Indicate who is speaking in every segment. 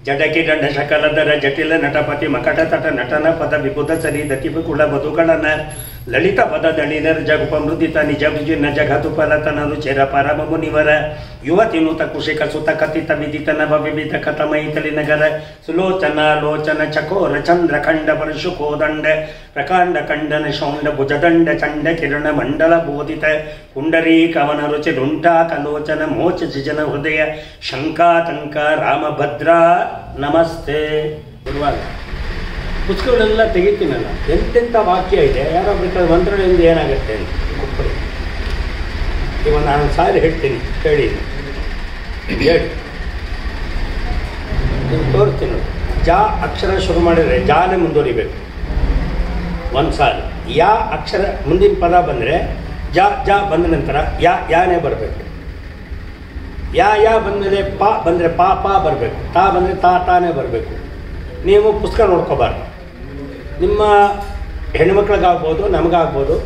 Speaker 1: ಜಡಕಿರಂಡ ಶಕಲಧರ ಜಟಿಲ ನಟಪತಿ ಮಕಟ ತಟ ನಟನ ಪದ ವಿಬುಧ ಸರಿ ದತಿಪು ಕುಳ ಬದುಗಳನ ಲಲಿತ ಪದ ದಣಿನರ್ ಜಗುಪ ಮೃದಿತ ನಿಜ ವಿಜಿನ ಜಗತು ಪರತನ ರುಚಿರ ಪರಮ ಮುನಿವರ ಯುವತಿ ನುತ ಕುಶಿಕ ಸುತ ಕಥಿತ ವಿದಿತ ನವ ವಿವಿಧ ಕಥಮೈತಲಿ ನಗರ ಸುಲೋಚನ ಲೋಚನ ಚಕೋರ ಚಂದ್ರ ಖಂಡ ಪರಶು ಕೋದಂಡ ಪ್ರಕಾಂಡ ಖಂಡನ ಶೌಂಡ ಭುಜದಂಡ ಚಂಡ ಕಿರಣ ಮಂಡಲ ಬೋಧಿತ ಪುಂಡರೀ ಕವನ ರುಚಿ ರುಂಟಾ ಕಲೋಚನ ಮೋಚ ಜಿಜನ ಹೃದಯ ಶಂಕಾತಂಕ ರಾಮಭದ್ರ ನಮಸ್ತೆ. ಗುರುವಾಗ ಪುಸ್ತಕಗಳೆಲ್ಲ ತೆಗಿತೀನಲ್ಲ, ಎಂತೆಂಥ ವಾಕ್ಯ ಇದೆ, ಯಾರೋ ಬೇಕಾದ್ರೆ ಮಂತ್ರಗಳಿಂದ ಏನಾಗುತ್ತೆ ಅಂತ ಕೊಪ್ಪಳಿ. ಇವಾಗ ನಾನು ಸಾರಿ ಹೇಳ್ತೀನಿ, ಹೇಳಿ ಹೇಳಿ ನೀವು ತೋರಿಸ್ತೀನಿ. ಜಾ ಅಕ್ಷರ ಶುರು ಮಾಡಿದರೆ ಜಾನೇ ಮುಂದುವರಿಬೇಕು ಒಂದು ಸಾರಿ. ಯಾ ಅಕ್ಷರ ಮುಂದಿನ ಪದ ಬಂದರೆ ಜಾ ಬಂದ ನಂತರ ಯಾನೇ ಬರಬೇಕು. ಯಾ ಬಂದಮೇಲೆ ಪಾ ಬಂದರೆ ಪಾ ಬರಬೇಕು. ತಾ ಬಂದರೆ ತಾನೇ ಬರಬೇಕು. ನೀವು ಪುಸ್ತಕ ನೋಡ್ಕೋಬಾರ್ದು. ನಿಮ್ಮ ಹೆಣ್ಮಕ್ಳಿಗಾಗ್ಬೋದು, ನಮಗಾಗ್ಬೋದು,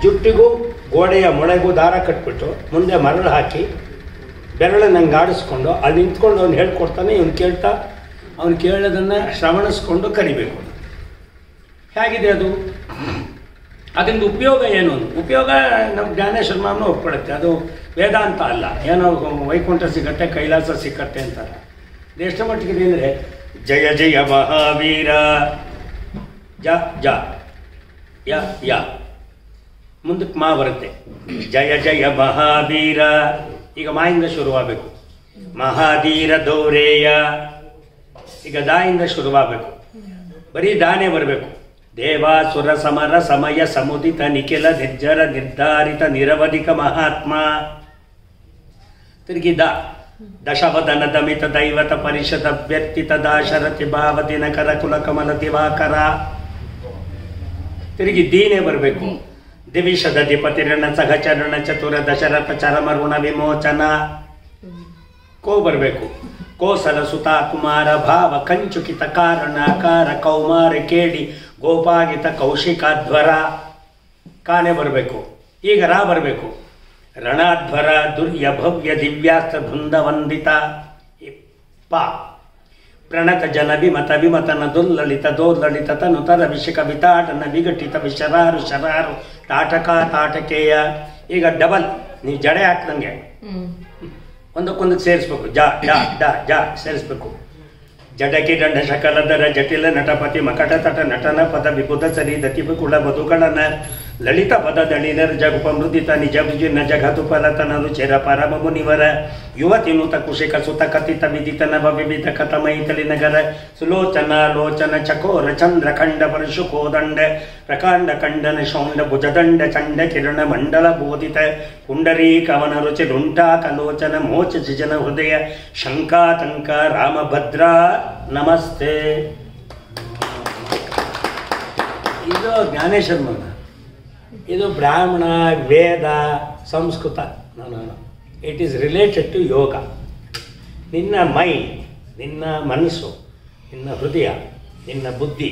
Speaker 1: ಜುಟ್ಟಿಗೂ ಗೋಡೆಯ ಮೊಳೆಗೂ ದಾರ ಕಟ್ಬಿಟ್ಟು ಮುಂದೆ ಮರಳು ಹಾಕಿ ಬೆರಳು ನಂಗೆ ಆಡಿಸ್ಕೊಂಡು ಅಲ್ಲಿ ನಿಂತ್ಕೊಂಡು ಅವ್ನು ಹೇಳ್ಕೊಡ್ತಾನೆ. ಇವನು ಕೇಳ್ತಾ ಅವ್ನು ಕೇಳೋದನ್ನು ಶ್ರವಣಿಸ್ಕೊಂಡು ಕರಿಬೇಕು. ಹೇಗಿದೆ ಅದು? ಅದರಿಂದ ಉಪಯೋಗ ಏನು? ಉಪಯೋಗ ನಮ್ಮ ಜ್ಞಾನೇಶ್ವರ ಮಾಮನ ಒಪ್ಕೊಳ್ಳುತ್ತೆ. ಅದು ವೇದಾಂತ ಅಲ್ಲ, ಏನೋ ವೈಕುಂಠ ಸಿಗತ್ತೆ, ಕೈಲಾಸ ಸಿಕ್ಕತ್ತೆ ಅಂತಾರೆ. ಎಷ್ಟು ಮಟ್ಟಿಗೆ ಅಂದರೆ ಜಯ ಜಯ ಮಹಾವೀರ ಯ ಮುಂದಕ್ಕೆ ಮಾ ಬರುತ್ತೆ. ಜಯ ಜಯ ಮಹಾವೀರ, ಈಗ ಮಾಯಿಂದ ಶುರುವಾಗಬೇಕು. ಮಹಾಧೀರ ದೌರೇಯ, ಈಗ ದಾಯಿಂದ ಶುರುವಾಗಬೇಕು. ಬರೀ ದಾನೇ ಬರಬೇಕು. ದೇವಾಸುರ ಸಮರ ಸಮಯ ಸಮುದಿತ ನಿಖಿಲ ನಿರ್ಜರ ನಿರ್ಧಾರಿತ ನಿರವಧಿಕ ಮಹಾತ್ಮ. ತಿರುಗಿ ದಶವದನ ದಮಿತ ದೈವತ ಪರಿಷದ ವ್ಯಕ್ತಿತ ದಾಶರಥಿ ಭಾವತಿ ನಕರ ಕುಲ ಕಮಲ ದಿವಾಕರ. ತಿರುಗಿ ದೀನೇ ಬರಬೇಕು. ದಿವಿಷದ ದಿಪತಿರಣ ಸಹಚರಣ ಚತುರ ದಶರಥ ಚರಮರುಣ ವಿಮೋಚನ. ಕೋ ಬರಬೇಕು. ಕೋಸಲ ಸುತ ಕುಮಾರ ಭಾವ ಕಂಚುಕಿತ ಕಾರಣ ಕಾರ ಕೌಮಾರ ಕೇಡಿ ಗೋಪಾಗಿತ ಕೌಶಿಕಾಧ್ವರ. ಕಾನೆ ಬರಬೇಕು. ಈಗ ರಾ ಬರಬೇಕು. ರಣಾಧ್ವರ ದುರ್ಯ ಭವ್ಯ ದಿವ್ಯಾಸ್ತ್ರ ಬೃಂದ ವಂದಿತ. ಪ ಪ್ರಣತ ಜನ ವಿಮತ ವಿಮತನ ದುರ್ಲಲಿತ ದೋರ್ಲಲಿತ ತನುತರ ವಿಷಕ ವಿತಾಟನ ವಿಘಟಿತ ವಿಶರಾರು ಶರಾರು ತಾಟಕ ತಾಟಕೇಯ. ಈಗ ಡಬಲ್, ನೀವು ಜಡೆ ಹಾಕ್ದಂಗೆ ಒಂದಕ್ಕೊಂದಕ್ಕೆ ಸೇರಿಸ್ಬೇಕು. ಜ ಸೇರಿಸ್ಬೇಕು. ಜಡಕಿರಂಡ ಶಕಲಧರ ಜಟಿಲ ನಟಪತಿ ಮಕಟ ತಟ ನಟನ ಪದ ವಿಬುಧ ಸರಿ ದತಿಪು ಕುಳ ಬದುಗಳನ ಲಲಿತ ಪದ ದಣಿನರ್ ಜಗುಪ ಮೃದಿತ ನಿಜ ವಿಜಿನ ಜಗತು ಪರತನ ರುಚಿರ ಪರಮ ಮುನಿವರ ಯುವತಿ ನುತ ಕುಶಿಕ ಸುತ ಕಥಿತ ವಿದಿತ ನವ ವಿವಿಧ ಕಥಮೈತಲಿ ನಗರ ಸುಲೋಚನ ಲೋಚನ ಚಕೋರ ಚಂದ್ರ ಖಂಡ ಪರಶು ಕೋದಂಡ ಪ್ರಕಾಂಡ ಖಂಡನ ಶೌಂಡ ಭುಜದಂಡ ಚಂಡ ಕಿರಣ ಮಂಡಲ ಬೋಧಿತ ಪುಂಡರೀ ಕವನ ರುಚಿ ರುಂಟಾ ಕಲೋಚನ ಮೋಚ ಜಿಜನ ಹೃದಯ ಶಂಕಾತಂಕ ರಾಮಭದ್ರ ನಮಸ್ತೆ. ಇದು ಜ್ಞಾನೇಶ್ವರ ಮನ. ಇದು ಬ್ರಾಹ್ಮಣ, Veda, Sanskrit. It is related to yoga. ನಿನ್ನ ಮೈಂಡ್, ನಿನ್ನ ಮನಸ್ಸು, ನಿನ್ನ ಹೃದಯ, ನಿನ್ನ ಬುದ್ಧಿ,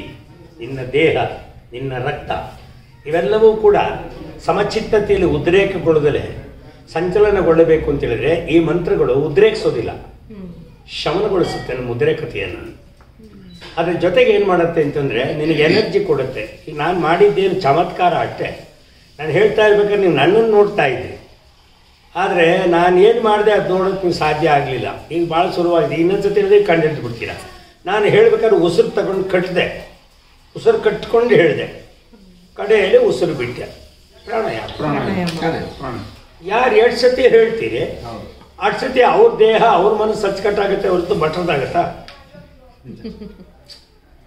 Speaker 1: ನಿನ್ನ ದೇಹ, ನಿನ್ನ ರಕ್ತ ಇವೆಲ್ಲವೂ ಕೂಡ ಸಮಚಿತ್ತತೆಯಲ್ಲಿ ಉದ್ರೇಕಗೊಳ್ಳದಲೇ ಸಂಚಲನಗೊಳ್ಳಬೇಕು ಅಂತೇಳಿದ್ರೆ ಈ ಮಂತ್ರಗಳು ಉದ್ರೇಕಿಸೋದಿಲ್ಲ, ಶಮನಗೊಳಿಸುತ್ತೆ ನಮ್ಮ ಉದ್ರೇಕತೆಯನ್ನು. ಅದ್ರ ಜೊತೆಗೆ ಏನು ಮಾಡುತ್ತೆ ಅಂತಂದರೆ ನಿನಗೆ ಎನರ್ಜಿ ಕೊಡುತ್ತೆ. ಈಗ ನಾನು ಮಾಡಿದ್ದೇನು ಚಮತ್ಕಾರ ಅಷ್ಟೇ. ನಾನು ಹೇಳ್ತಾ ಇರ್ಬೇಕಾದ್ರೆ ನೀವು ನನ್ನನ್ನು ನೋಡ್ತಾ ಇದ್ರಿ, ಆದರೆ ನಾನು ಏನು ಮಾಡಿದೆ ಅದು ನೋಡೋಕ್ಕೆ ನೀವು ಸಾಧ್ಯ ಆಗಲಿಲ್ಲ. ಈಗ ಭಾಳ ಶುರುವಾಗಿದೆ. ಇನ್ನೊಂದು ಸತಿ ಹೇಳಿದ್ರೆ ಕಂಡು ಬಿಡ್ತೀರ. ನಾನು ಹೇಳ್ಬೇಕಾದ್ರೆ ಉಸಿರು ತಗೊಂಡು ಕಟ್ಟಿದೆ, ಉಸಿರು ಕಟ್ಕೊಂಡು ಹೇಳಿದೆ, ಕಡೆಯಲ್ಲಿ ಉಸಿರು ಬಿಟ್ಟೆ. ಪ್ರಾಣಾಯಾಮ. ಯಾರು 2 ಸತಿ ಹೇಳ್ತೀರಿ 8 ಸತಿ ಅವ್ರ ದೇಹ ಅವ್ರ ಮನಸ್ಸು ಅಚ್ಚುಕಟ್ಟಾಗುತ್ತೆ ಹೊರತು ಬಟ್ರದಾಗತ್ತಾ?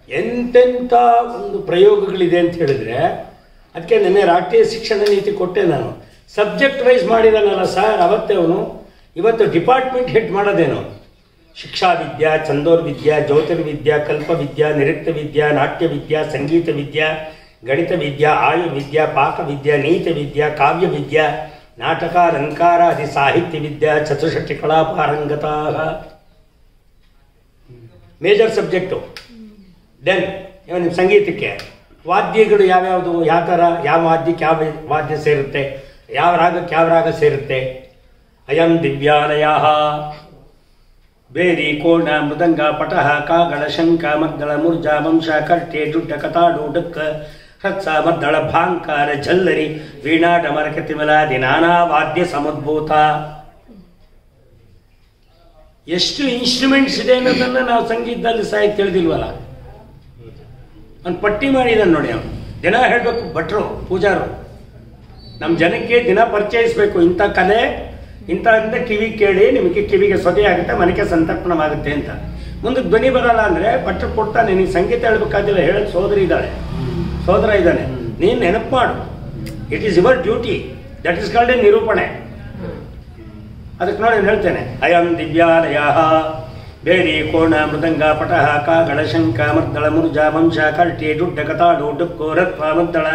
Speaker 1: ಎಂತೆಂಥ ಒಂದು ಪ್ರಯೋಗಗಳಿದೆ ಅಂತ ಹೇಳಿದ್ರೆ ಅದಕ್ಕೆ ನೆನ್ನೆ ರಾಷ್ಟ್ರೀಯ ಶಿಕ್ಷಣ ನೀತಿ ಕೊಟ್ಟೆ ನಾನು. ಸಬ್ಜೆಕ್ಟ್ ವೈಸ್ ಮಾಡಿದಾನಲ್ಲ ಸರ್ ಅವತ್ತೇ ಅವನು. ಇವತ್ತು ಡಿಪಾರ್ಟ್ಮೆಂಟ್ ಹೆಡ್ ಮಾಡೋದೇನು? ಶಿಕ್ಷಾ ವಿದ್ಯಾ, ಛಂದೋರ್ವಿದ್ಯಾ, ಜ್ಯೋತಿರ್ವಿದ್ಯಾ, ಕಲ್ಪವಿದ್ಯಾ, ನಿರುಕ್ತ ವಿದ್ಯಾ, ನಾಟ್ಯ ವಿದ್ಯಾ, ಸಂಗೀತ ವಿದ್ಯಾ, ಗಣಿತ ವಿದ್ಯಾ, ಆಯುರ್ವಿದ್ಯಾ, ಪಾಕವಿದ್ಯಾ, ನೀತಿ ವಿದ್ಯಾ, ಕಾವ್ಯ ವಿದ್ಯಾ, ನಾಟಕ, ಅಲಂಕಾರ, ಅದಿ ಸಾಹಿತ್ಯ ವಿದ್ಯಾ, ಚತುಷ್ಷಷ್ಟಿ ಕಲಾ ಪಾರಂಗತಾ. Major subject. ದೆನ್ ನಿಮ್ಮ ಸಂಗೀತಕ್ಕೆ ವಾದ್ಯಗಳು ಯಾವ್ಯಾವುದು, ಯಾವ ಥರ, ಯಾವ ವಾದ್ಯಕ್ಕೆ ಯಾವ ವಾದ್ಯ ಸೇರುತ್ತೆ, ಯಾವ ರಾಗಕ್ಕೆ ಯಾವ ರಾಗ ಸೇರುತ್ತೆ. ಅಯಂ ದಿವ್ಯಾಲಯ ಬೇರಿ ಕೋಣ ಮೃದಂಗ ಪಟಹ ಕಾಗಳ ಶಂಕ ಮದ್ದಳ ಮುರ್ಜ ವಂಶ ಕರ್ಟೆ ಡುಡ್ಡ ಕತಾಡು ಡಕ್ಕ ಹತ್ಸ ಮದ್ದಳ ಭಾಂಕಾರ ಜಲ್ಲರಿ ವೀಣಾ ಡಮರಕ ತಿಮಲಾದಿ ನಾನಾ ವಾದ್ಯ ಸಮದ್ಭೂತ. ಎಷ್ಟು ಇನ್ಸ್ಟ್ರೂಮೆಂಟ್ಸ್ ಇದೆ ಅನ್ನೋದನ್ನ ನಾವು ಸಂಗೀತದಲ್ಲಿ ಸಾಹಿತ್ಯ ತಿಳಿದಿಲ್ವಲ್ಲ. ಒಂದು ಪಟ್ಟಿ ಮಾಡಿದಾನೆ ನೋಡಿ. ಅವನು ದಿನ ಹೇಳಬೇಕು, ಭಟ್ರು ಪೂಜಾರು ನಮ್ಮ ಜನಕ್ಕೆ ದಿನ ಪರಿಚಯಿಸಬೇಕು. ಇಂಥ ಕಲೆ ಇಂಥ ಕಿವಿ ಕೇಳಿ ನಿಮಗೆ ಕಿವಿಗೆ ಸೊದೆ ಆಗುತ್ತೆ, ಮನೆಗೆ ಸಂತರ್ಪಣವಾಗುತ್ತೆ ಅಂತ. ಮುಂದೆ ಧ್ವನಿ ಬರಲ್ಲ ಅಂದರೆ ಭಟ್ರು ಕೊಡ್ತಾನೆ. ನೀನು ಸಂಗೀತ ಹೇಳ್ಬೇಕಾದಿಲ್ಲ, ಹೇಳೋದು ಸೋದರ ಇದ್ದಾನೆ, ನೀನು ನೆನಪು ಮಾಡು. It is your duty. That is called A ನಿರೂಪಣೆ. ಅದಕ್ಕೆ ನೋಡಿ ಹೇಳ್ತೇನೆ. ಅಯಂ ದಿವ್ಯಾಲಯ ಬೇರಿ ಕೋಣ ಮೃದಂಗ ಪಟಹ ಕಾಗಳ ಶಂಕ ಮರ್ದಳ ಮುರ್ಜ ವಂಶ ಕರ್ಟಿ ಡುಡ್ಡ ಕತಾಡು ಡುಕ್ಕು ರತ್ವ ಮದ್ದಳ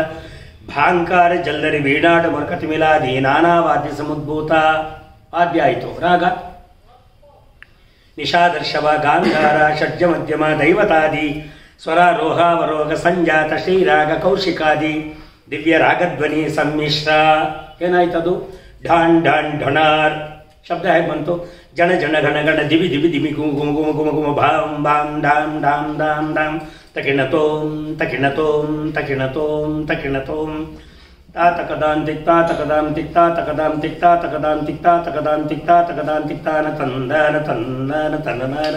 Speaker 1: ಭಾಂಕಾರ ಜಲ್ಲರಿ ವೀಣಾಟ ಮರ್ಕತಿ ಮಿಲಾದಿ ನಾನಾ ವಾದ್ಯ ಸಮುದ್ಭೂತ. ವಾದ್ಯ ಆಯಿತು. ರಾಗ ನಿಷಾದರ್ಶವ ಗಾಂಧಾರ ಷಡ್ಜ ಮಧ್ಯಮ ದೈವತಾದಿ ಸ್ವರಾರೋಹಾವರೋಗ ಸಂಜಾತ ಶ್ರೀರಾಗ ಕೌಶಿಕಾದಿ ದಿವ್ಯ ರಾಗಧ್ವನಿ ಸಮ್ಮಿಶ್ರ. ಏನಾಯ್ತದು? ಢಾಣ್ ಢಾಣ್ ಢಣಾರ್ ಶಬ್ದ ಹೇಗೆ ಬಂತು? ಜನ ಜನ ಗಣ ಗಣ ದಿವಿ ದಿವಿ ದಿವಿ ಗುಮ ಗುಮ ಗುಮ ಗುಮ ಗುಮ ಭಾಂ ಬಾಂ ಡಾಂ ಡಾಂ ಡಾಂ ಡಾಂ ತಕಿಣ ತೋಂ ತಕಿಣ ತೋಂ ತಕಿಣ ತೋಂ ತಕಿಣ ತೋಂ ತಾತಕದಾಂ ತಿಕ್ತಾ ತಕದಾಂ ತಿಕ್ತಾ ತಕದಾಂ ತಿಕ್ತಾ ತಕದಾಂ ತಿಕ್ತಾ ತಕದಾಂ ತಿಕ್ತಾ ತಕದಾಂ ತಿಕ್ತಾನ ತಂದಾನ ತಂದಾನ ತನನಾನ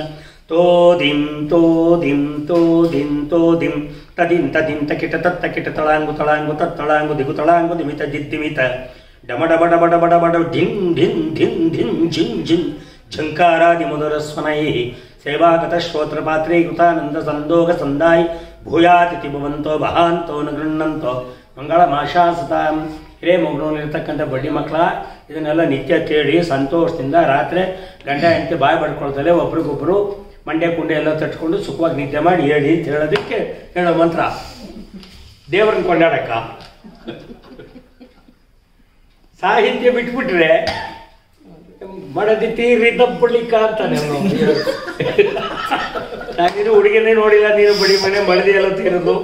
Speaker 1: ತೋದಿಂ ತೋದಿಂ ತೋದಿಂ ತೋದಿಂ ತದಿಂ ತದಿಂ ತಕಿಟ ತತ್ತಕಿಟ ತಳಾಂಗು ತಳಾಂಗು ತತ್ತಳಾಂಗು ದಿಗು ತಳಾಂಗು ದಿಮಿತ ದಿದ್ದಿಮಿತ ಡಮ ಡಬ ಡಬ ಡಬ ಡಬ ಡಬ ಢಿಂ ಢಿಂ ಢಿಂ ಢಿಂ ಝಿಂ ಝಿಂ ಝಂಕಾರಾದಿ ಮಧುರ ಸ್ವನೈ ಸೇವಾಗತ ಶ್ರೋತ್ರ ಪಾತ್ರೇ ಕೃತಾನಂದ ಸಂದೋಗ ಸಂದಾಯಿ ಭೂಯಾತಿಥಿ ಭವಂತೋ ಬಹಾಂತೋ ನ ಗೃಣ್ಣಂತೋ ಮಂಗಳ ಮಾಶಾಸತಾಂ. ಹಿರೇಮಗಳೂರಿರ್ತಕ್ಕಂಥ ಬಡ್ಡಿ ಮಕ್ಕಳ ಇದನ್ನೆಲ್ಲ ನಿತ್ಯ ಕೇಳಿ ಸಂತೋಷದಿಂದ ರಾತ್ರಿ ಗಂಡ ಹೆಂಡತಿ ಬಾಯಿ ಬಡ್ಕೊಳ್ತಾರೆ. ಒಬ್ರಿಗೊಬ್ರು ಮಂಡ್ಯ ಕುಂಡೆ ಎಲ್ಲ ತಟ್ಕೊಂಡು ಸುಖವಾಗಿ ನಿದ್ದೆ ಮಾಡಿ ಹೇಳಿ ಅಂತ ಹೇಳೋದಕ್ಕೆ ಹೇಳೋ ಮಂತ್ರ. ದೇವ್ರನ್ನ ಕೊಂಡಾಡಕ್ಕ ಸಾಹಿತ್ಯ ಬಿಟ್ಬಿಟ್ರೆ ಮಡದಿ ತೀರಿದಬ್ಬಳಿಕ ಅಂತಾನೆ. ನಾನಿನ್ನು ಹುಡುಗಿನೇ ನೋಡಿಲ್ಲ, ನೀನು ಬಡಿ ಮನೆ ಮಡದಿ ಎಲ್ಲ ತೀರೋದು